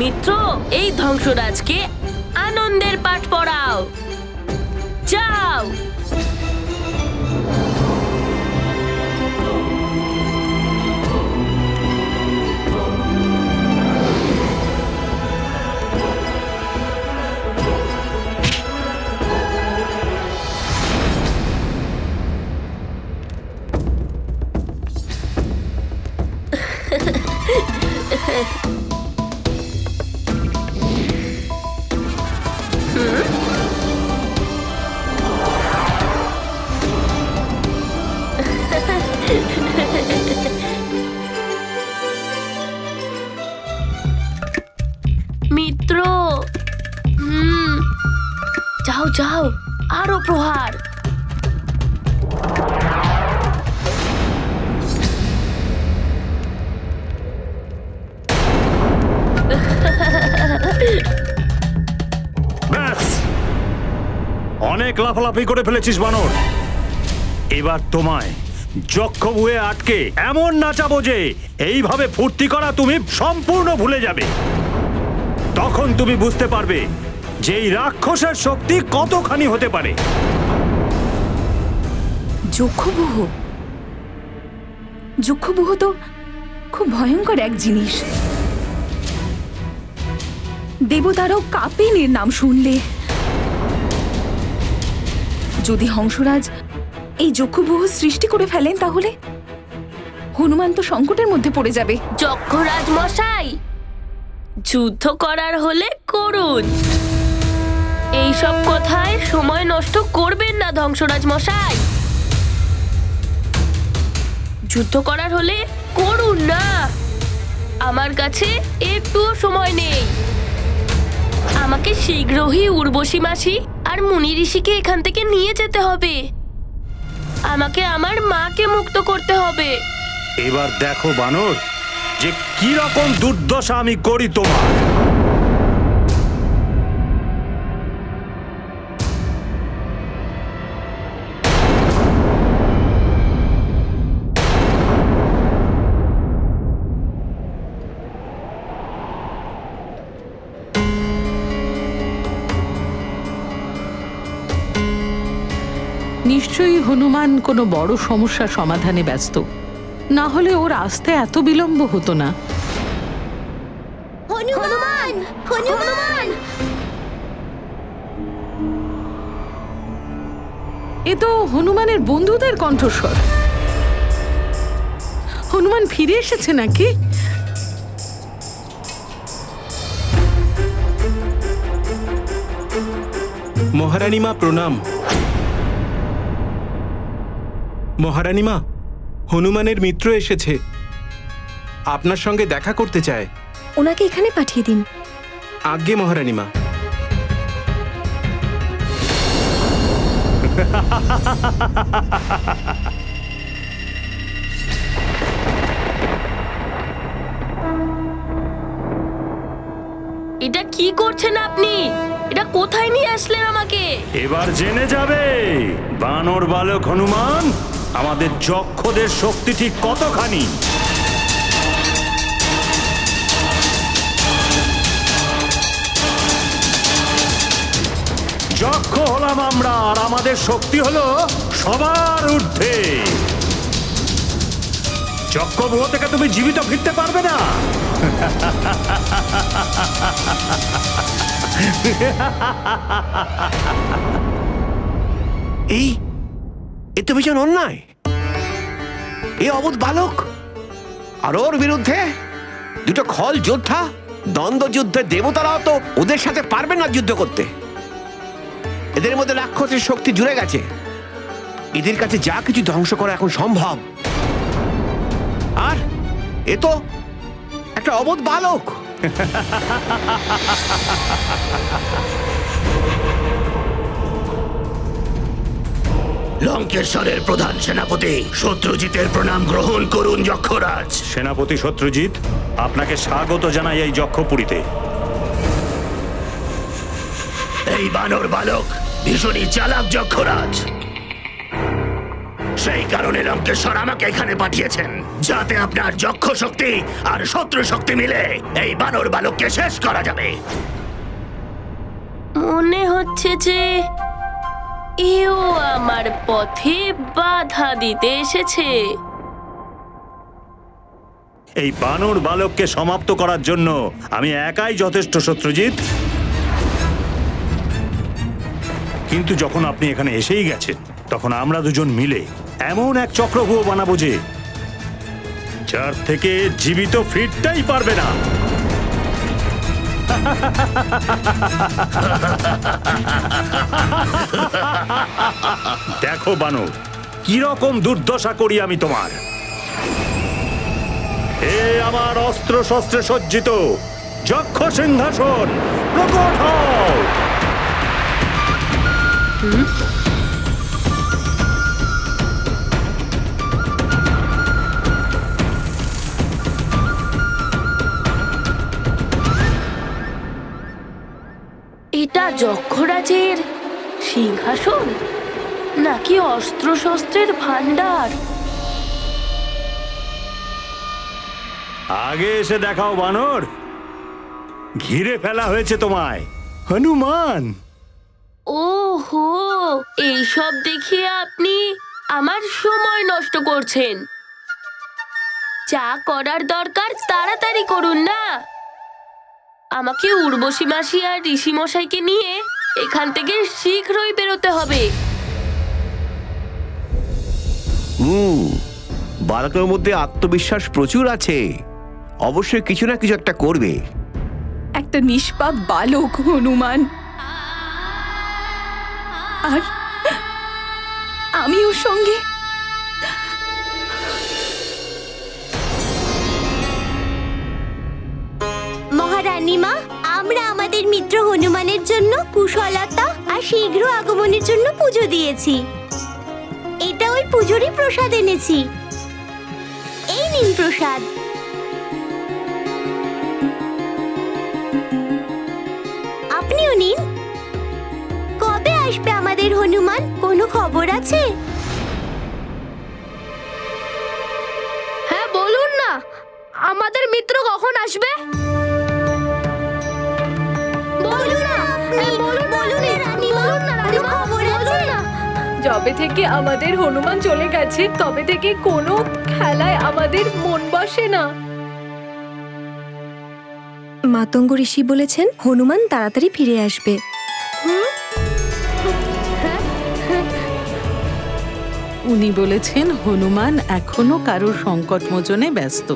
মিত্র, এই ধ্বংসরাজকে আনন্দের পাঠ পড়াও। যাও। মিত্র, যাও যাও, আরো প্রহার। ব্যাস, অনেক লাফালাফি করে ফেলেছিস বানর। এবার তোমায় যক্ষ বুয়ে আটকে এমন নাচাবো যে এইভাবে ফুর্তি করা তুমি সম্পূর্ণ ভুলে যাবে। তখন তুমি বুঝতে পারবে যে এই রাক্ষসের শক্তি কতখানি হতে পারে। যক্ষবুহ, যক্ষবুহ তো খুব ভয়ঙ্কর এক জিনিস। দেবতারাও কাঁপেন এর নাম শুনলে। যদি হংসরাজ এই যক্ষবুহ সৃষ্টি করে ফেলেন তাহলে হনুমান তো সংকটের মধ্যে পড়ে যাবে। যক্ষরাজ মশাই, যুদ্ধ করার হলে করুন, এইসব কথায় সময় নষ্ট করবেন না ধ্বংসরাজ মশাই। যুদ্ধ করার হলে করুন না, আমার কাছে একটুও সময় নেই। আমাকে শীঘ্রই উর্বশী মাসি আর মুনি ঋষিকে এখান থেকে নিয়ে যেতে হবে। আমাকে আমার মাকে মুক্ত করতে হবে। এবার দেখো বানর, যে কি রকম দুর্দশা আমি করি তোমার। নিশ্চয়ই হনুমান কোনো বড় সমস্যা সমাধানে ব্যস্ত, না হলে ওর আসতে এত বিলম্ব হতো না। হনুমান, হনুমান! এ তো হনুমানের বন্ধুদের কণ্ঠস্বর। হনুমান ফিরে এসেছে নাকি? মহারানী মা প্রণাম। মহারানী মা, হনুমানের মিত্র এসেছে, আপনার সঙ্গে দেখা করতে চায়। ওনাকে এখানে পাঠিয়ে দিন। আজ্ঞে মহারানী মা। এটা কি করছেন আপনি? এটা কোথায় নিয়ে আসলেন আমাকে? এবার জেনে যাবে বানর বালক হনুমান আমাদের যক্ষদের শক্তি ঠিক কতখানি। যক্ষ হলাম আমরা, আর আমাদের শক্তি হলো সবার ঊর্ধ্বে। যক্ষবুহ থেকে তুমি জীবিত ফিরতে পারবে না। এ তো ভীষণ অন্যায়। এ অবুধ বালক আর ওর বিরুদ্ধে দুটো খল যোদ্ধা, দ্বন্দ্ব যুদ্ধে দেবতারাও তো ওদের সাথে পারবে না যুদ্ধ করতে। এদের মধ্যে রাক্ষসের শক্তি জুড়ে গেছে। এদের কাছে যা কিছু ধ্বংস করা এখন সম্ভব। আর এ তো একটা অবুধ বালক। লঙ্কেশ্বরের প্রধান সেনাপতি শত্রুজিতের প্রণাম গ্রহণ করুন যক্ষরাজ। সেনাপতি শত্রুজিৎ, আপনাকে স্বাগত জানাই এই যক্ষপুরীতে। এই বানর বালক ভীষণই চালাক যক্ষরাজ। সেই কারণে লঙ্কেশ্বর আমাকে এখানে পাঠিয়েছেন, যাতে আপনার যক্ষ শক্তি আর শত্রু শক্তি মিলে এই বানর বালককে শেষ করা যাবে। মনে হচ্ছে যে এও আমার পথে বাধা দিতে এসেছে। এই বানর বালককে সমাপ্ত করার জন্য আমি একাই যথেষ্ট, সত্যজিৎ। কিন্তু যখন আপনি এখানে এসেই গেছেন, তখন আমরা দুজন মিলে এমন এক চক্রব্যূহ বানাবো যে যার থেকে জীবিত ফিরতেই পারবে না। দেখো বানর, কিরকম দুর্দশা করি আমি তোমার। এ আমার অস্ত্র শস্ত্রে সজ্জিত যক্ষ সিংহাসন, প্রকট হও। এটা যক্ষরাজের সিংহাসন নাকি অস্ত্রশস্ত্রের ভান্ডার? আগে এসে দেখাও বানর, ঘিরে ফেলা হয়েছে তোমায় হনুমান। ওহো, এইসব দেখিয়ে আপনি আমার সময় নষ্ট করছেন। যা করার দরকার তাড়াতাড়ি করুন না। আমাকে উর্বশী মাসি আর ঋষি মশাইকে নিয়ে এখান থেকে শীঘ্রই বেরোতে হবে। বালকের মধ্যে আত্মবিশ্বাস প্রচুর আছে, অবশ্যই কিছু না কিছু একটা করবে। একটা নিষ্পাপ বালক হনুমান, আর আমি ওর সঙ্গে। মহারানী মা, আমরা আমাদের মিত্র হনুমানের জন্য কুশলতা আর শীঘ্র আগমনের জন্য পুজো দিয়েছি। এটা ওই পুজোরই প্রসাদ এনেছি। এই নিন প্রসাদ। আপনিও নিন। কবে আসবে আমাদের হনুমান, কোনো খবর আছে? হ্যাঁ বলুন না, আমাদের মিত্র কখন আসবে? বলুন না, বলুন রানীমা, কোনো খবর আছে? যবে থেকে আমাদের হনুমান চলে গেছে তবে থেকে কোনো খেলায় আমাদের মন বসে না। মাতঙ্গ ঋষি বলেছেন হনুমান তাড়াতাড়ি ফিরে আসবে। উনি বলেছেন হনুমান এখনো কারোর সংকট মোচনে ব্যস্ত।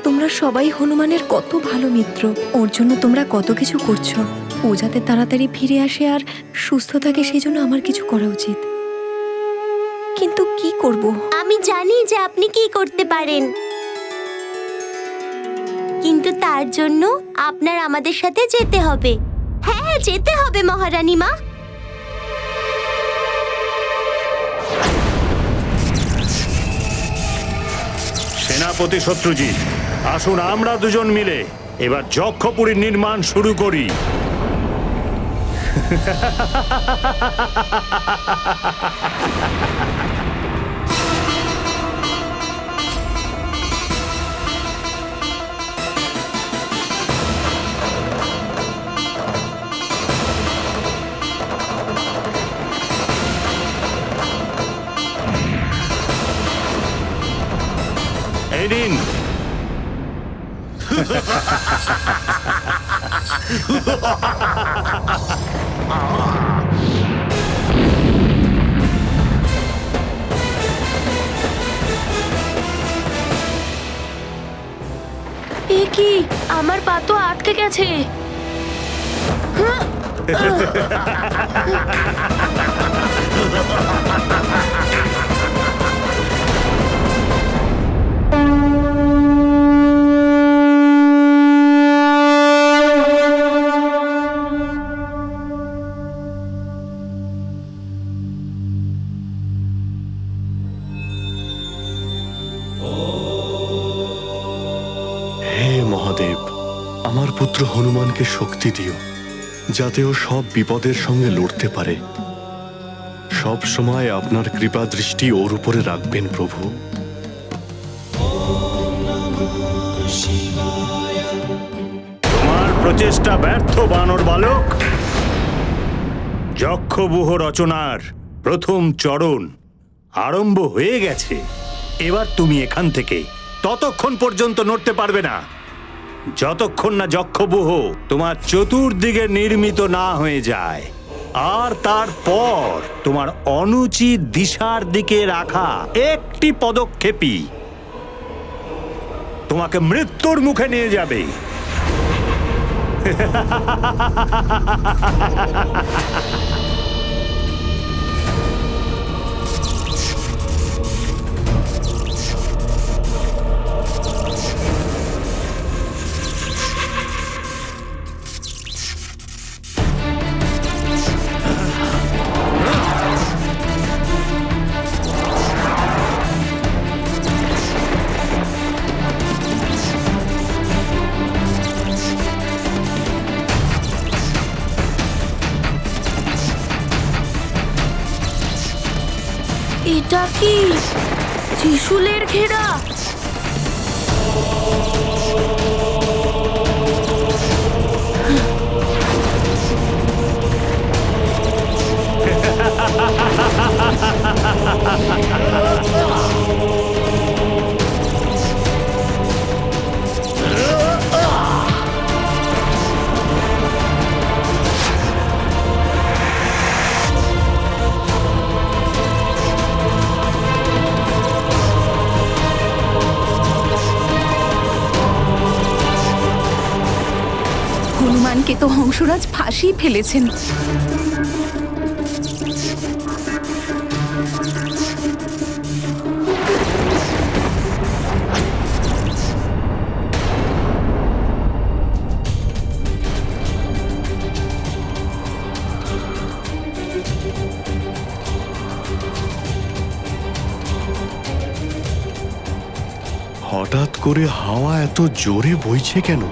তোমরা সবাই হনুমানের কত ভালো মিত্র, ওর জন্য তোমরা কত কিছু করছো। ও যাতে তাড়াতাড়ি ফিরে আসে আর সুস্থ থাকে, সেই জন্য আমার কিছু করা উচিত। কিন্তু কি করব? আমি জানি যে আপনি কি করতে পারেন, কিন্তু তার জন্য আপনার আমাদের সাথে যেতে হবে। হ্যাঁ, যেতে হবে মহারানী মা। সেনাপতি শত্রুজিৎ, আসুন আমরা দুজন মিলে এবার যক্ষপুরীর নির্মাণ শুরু করি। এই দিন এ কি, আমার পা তো আটকে গেছে। হে মহাদেব, আমার পুত্র হনুমানকে শক্তি দিও, যাতে ও সব বিপদের সঙ্গে লড়তে পারে। সব সময় আপনার কৃপা দৃষ্টি ওর উপরে রাখবেন প্রভু। তোমার প্রচেষ্টা ব্যর্থ বানর বালক। যক্ষবুহ রচনার প্রথম চরণ আরম্ভ হয়ে গেছে। এবার তুমি এখান থেকে ততক্ষণ পর্যন্ত নড়তে পারবে না যতক্ষণ না যক্ষবুহ তোমার চতুর্দিকে নির্মিত না হয়ে যায়। আর তারপর তোমার অনুচিত দিশার দিকে রাখা একটি পদক্ষেপই তোমাকে মৃত্যুর মুখে নিয়ে যাবে। এটা কি ত্রিশূলের ঘেরা? হনুমানকে তো হংসরাজ ফাঁসিয়ে ফেলেছেন। হঠাৎ করে হাওয়া এত জোরে বইছে কেন?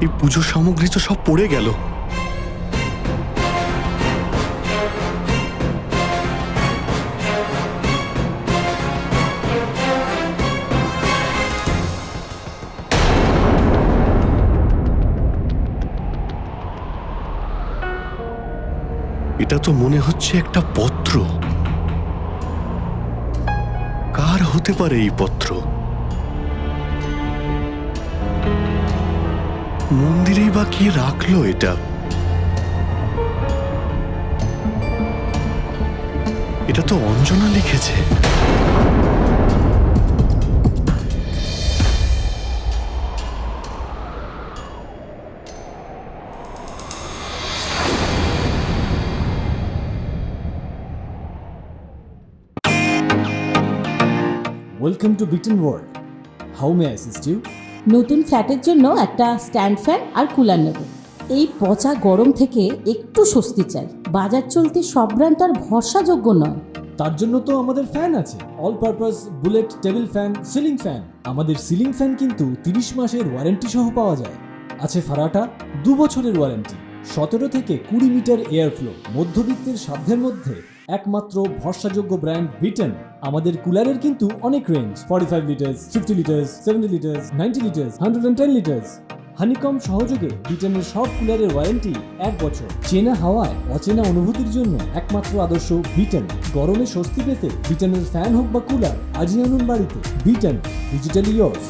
এই পুজোর সামগ্রী তো সব পড়ে গেল। এটা তো মনে হচ্ছে একটা পত্র। কার হতে পারে এই পত্র? মন্দিরেই বা কে রাখলো এটা? এটা তো অঞ্জনা লিখেছে। Welcome to Bitten world. How may I assist you? নতুন ফ্ল্যাটের জন্য একটা স্ট্যান্ড ফ্যান আর কুলার নেব। এই পচা গরম থেকে একটু স্বস্তি চাই। বাজার চলতে সব ব্র্যান্ড আর ভরসাযোগ্য নয়। তার জন্য তো আমাদের ফ্যান আছে, all purpose bullet table fan, ceiling fan. আমাদের সিলিং ফ্যান কিন্তু 30 মাসের ওয়ারেন্টি সহ পাওয়া যায়। আছে ফারাটা 2 বছরের ওয়ারেন্টি, 17 থেকে 20 মিটার এয়ার ফ্লো। মধ্যবিত্তের সাধ্যের মধ্যে একমাত্র ভরসাযোগ্য ব্র্যান্ড বিটেন। আমাদের কুলারের কিন্তু অনেক range, 45 litres, 50 litres, 70 litres, 90 litres, 110 litres. Honeycomb সহযোগে বিটেনের সব কুলারের ওয়ারেন্টি 1 বছর। চেনা হাওয়ায় অচেনা অনুভূতির জন্য একমাত্র আদর্শ বিটেন। গরমে স্বস্তি পেতে বিটেনের ফ্যান হোক বা কুলার, আজই আনুন বাড়িতে। Beaten, digitally yours.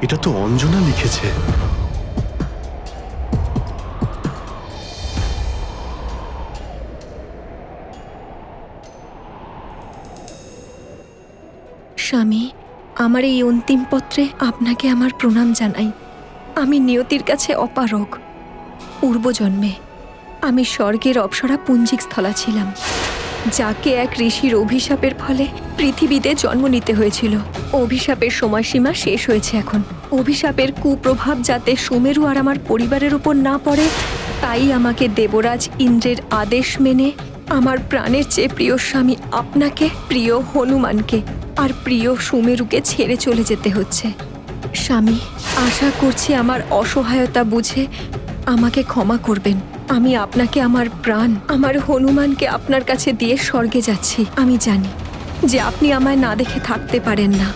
এটা তো অঞ্জনা লিখেছে। স্বামী, আমার এই অন্তিম পত্রে আপনাকে আমার প্রণাম জানাই। আমি নিয়তির কাছে অপারগ। পূর্বজন্মে আমি স্বর্গের অপ্সরা পুঞ্জিক স্থলা ছিলাম। যাকে এক ঋষির অভিশাপের ফলে পৃথিবীতে জন্ম নিতে হয়েছিল। অভিশাপের সময়সীমা শেষ হয়েছে এখন। অভিশাপের কুপ্রভাব যাতে সুমেরু আর আমার পরিবারের উপর না পড়ে, তাই আমাকে দেবরাজ ইন্দ্রের আদেশ মেনে আমার প্রাণের চেয়ে প্রিয় স্বামী আপনাকে, প্রিয় হনুমানকে আর প্রিয় সুমেরুকে ছেড়ে চলে যেতে হচ্ছে। স্বামী, আশা করছি আমার অসহায়তা বুঝে আমাকে ক্ষমা করবেন। আমি আপনাকে আমার প্রাণ, আমার হনুমানকে আপনার কাছে দিয়ে স্বর্গে যাচ্ছি। আমি জানি যে আপনি আমায় না দেখে থাকতে পারেন না,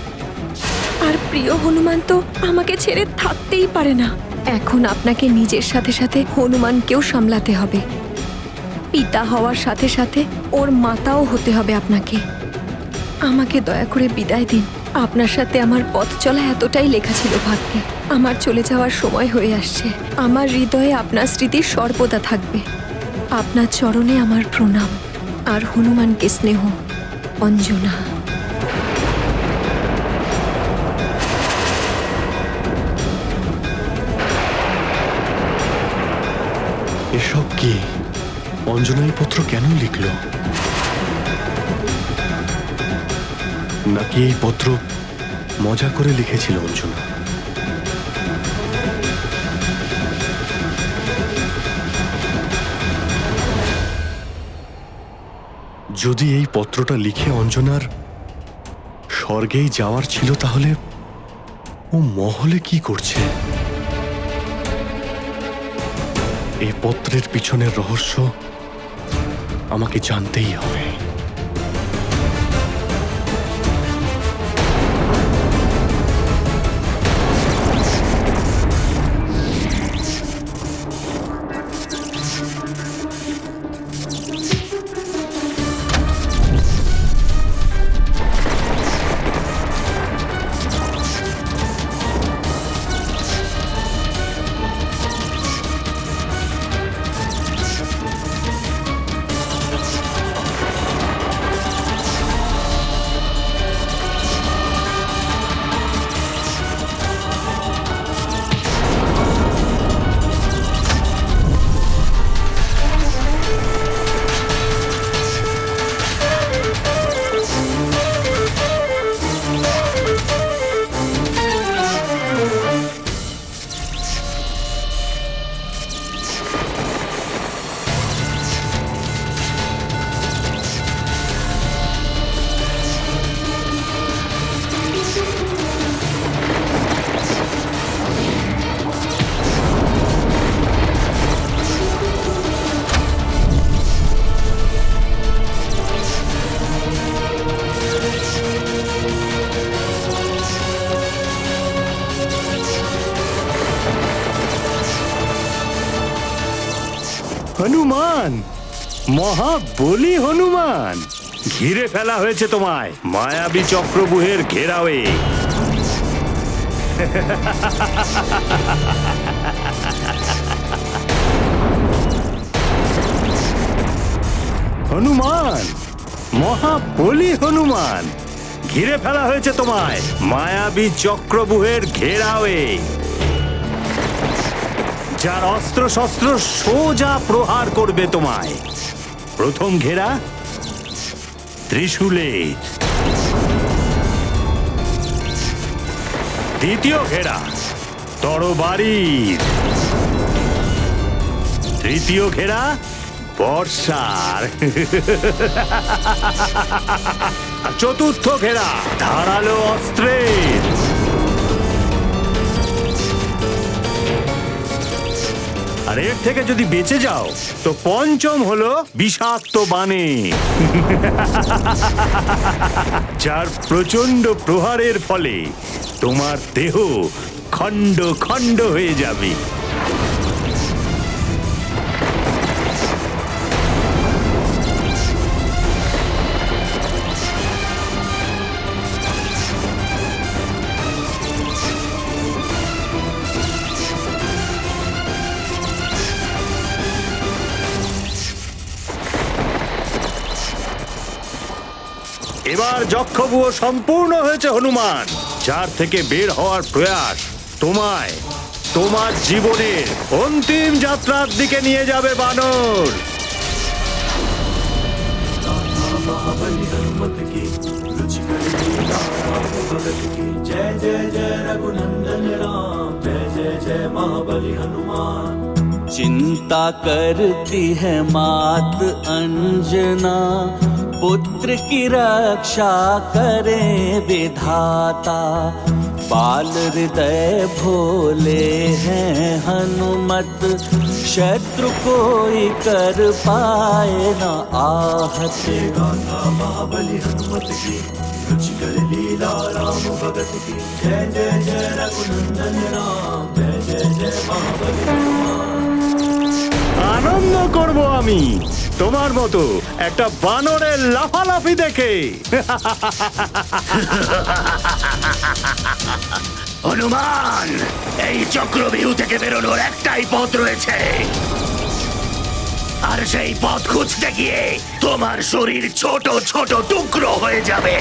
আর প্রিয় হনুমান তো আমাকে ছেড়ে থাকতেই পারে না। এখন আপনাকে নিজের সাথে সাথে হনুমানকেও সামলাতে হবে। পিতা হওয়ার সাথে সাথে ওর মাতাও হতে হবে আপনাকে। আমাকে দয়া করে বিদায় দিন। আপনার সাথে আমার পথ চলা এতটাই লেখা ছিল ভাগ্যে। আমার চলে যাওয়ার সময় হয়ে আসছে। আমার হৃদয়ে আপনার স্মৃতি সর্বদা থাকবে। আপনার চরণে আমার প্রণাম, আর হনুমানকে স্নেহ। অঞ্জনা। এসব কি? অঞ্জনা এই পত্র কেন লিখল? নাকি এই পত্র মজা করে লিখেছিল অঞ্জনা? যদি এই পত্রটা লিখে অঞ্জনার স্বর্গেই যাওয়ার ছিল, তাহলে ও মহলে কি করছে? এই পত্রের পিছনের রহস্য আমাকে জানতেই হবে। হনুমান, মহাবলী হনুমান, ঘিরে ফেলা হয়েছে তোমায় মায়াবী চক্রব্যূহের ঘেরাওয়ে। হনুমান, মহাবলী হনুমান, ঘিরে ফেলা হয়েছে তোমায় মায়াবী চক্রব্যূহের ঘেরাওয়ে, যার অস্ত্র শস্ত্র সোজা প্রহার করবে তোমায়। প্রথম ঘেরা ত্রিশূলের, দ্বিতীয় ঘেরা তরবারির, তৃতীয় ঘেরা বর্ষার, আর চতুর্থ ঘেরা ধারালো অস্ত্রের। আর এর থেকে যদি বেঁচে যাও তো পঞ্চম হলো বিষাক্ত বাণে, যার প্রচন্ড প্রহারের ফলে তোমার দেহ খণ্ড খণ্ড হয়ে যাবে। এবার যক্ষব্যূহ সম্পূর্ণ হয়েছে হনুমান, যার থেকে বের হওয়ার প্রয়াস তোমায় তোমার জীবনের অন্তিম যাত্রার দিকে নিয়ে যাবে বানর। चिंता करती है मात अंजना, पुत्र की रक्षा करे विधाता। बाल हृदय भोले हैं हनुमत, शत्रु कोई कर पाए न आहत। गाथा महाबली हनुमत की, रुचिकर लीला राम भगत की। जय जय जय रघुनंदन राम, जय जय जय महाबली हनुमान। আনন্দ করব আমি তোমার মতো একটা বানরের লাফালাফি দেখে। হনুমান, এই চক্রবিহু থেকে বেরোনোর একটাই পথ রয়েছে, আর সেই পথ খুঁজতে গিয়ে তোমার শরীর ছোট ছোট টুকরো হয়ে যাবে।